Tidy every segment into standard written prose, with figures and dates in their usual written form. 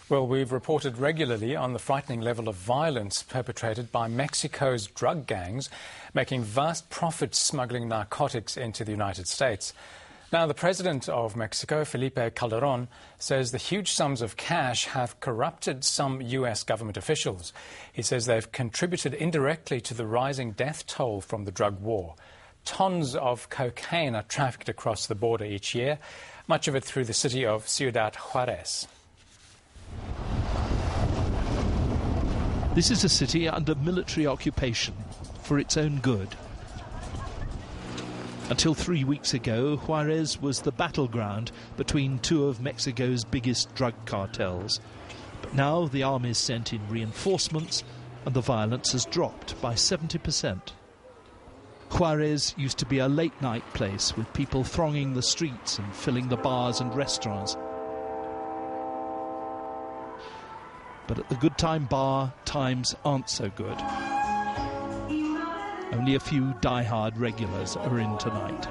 Well, we've reported regularly on the frightening level of violence perpetrated by Mexico's drug gangs, making vast profits smuggling narcotics into the United States. Now, the president of Mexico, Felipe Calderón, says the huge sums of cash have corrupted some U.S. government officials. He says they've contributed indirectly to the rising death toll from the drug war. Tons of cocaine are trafficked across the border each year, much of it through the city of Ciudad Juárez. This is a city under military occupation for its own good. Until 3 weeks ago, Juárez was the battleground between two of Mexico's biggest drug cartels. But now the army's sent in reinforcements and the violence has dropped by 70%. Juárez used to be a late-night place with people thronging the streets and filling the bars and restaurants. But at the Good Time Bar, times aren't so good. Only a few die-hard regulars are in tonight.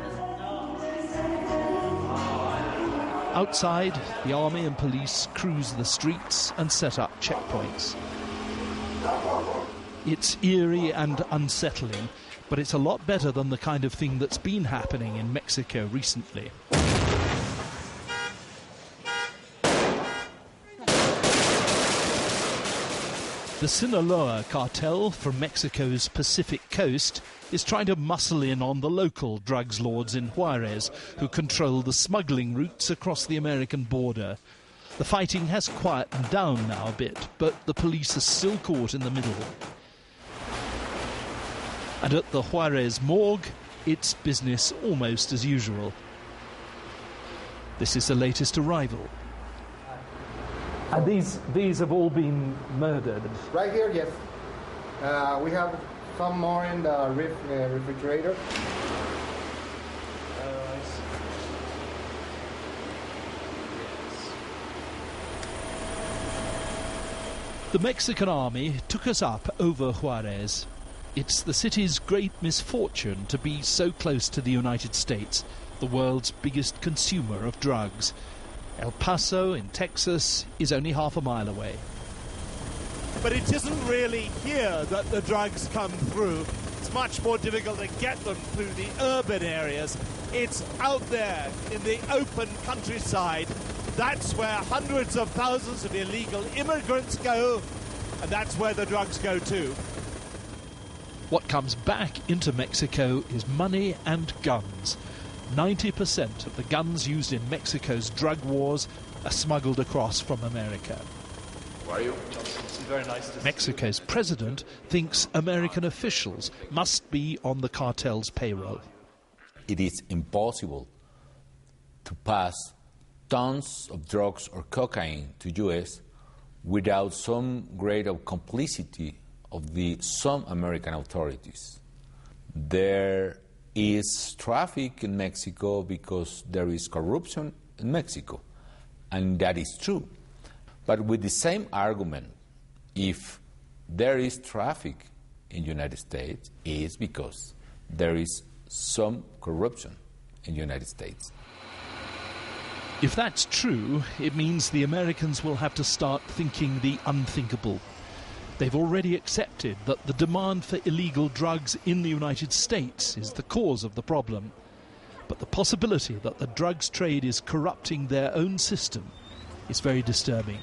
Outside, the army and police cruise the streets and set up checkpoints. It's eerie and unsettling, but it's a lot better than the kind of thing that's been happening in Mexico recently. The Sinaloa cartel from Mexico's Pacific coast is trying to muscle in on the local drugs lords in Juárez, who control the smuggling routes across the American border. The fighting has quietened down now a bit, but the police are still caught in the middle. And at the Juárez morgue, it's business almost as usual. This is the latest arrival. And these have all been murdered? Right here, yes. We have some more in the refrigerator. The Mexican army took us up over Juárez. It's the city's great misfortune to be so close to the United States, the world's biggest consumer of drugs. El Paso in Texas is only half a mile away. But it isn't really here that the drugs come through. It's much more difficult to get them through the urban areas. It's out there in the open countryside. That's where hundreds of thousands of illegal immigrants go, and that's where the drugs go too. What comes back into Mexico is money and guns. 90% of the guns used in Mexico's drug wars are smuggled across from America. How are you? It's very nice to Mexico's president thinks American officials must be on the cartel's payroll. It is impossible to pass tons of drugs or cocaine to U.S. without some grade of complicity of some American authorities. There is traffic in Mexico because there is corruption in Mexico, and that is true. But with the same argument, if there is traffic in the United States, it is because there is some corruption in the United States. If that's true, it means the Americans will have to start thinking the unthinkable. They've already accepted that the demand for illegal drugs in the United States is the cause of the problem. But the possibility that the drugs trade is corrupting their own system is very disturbing.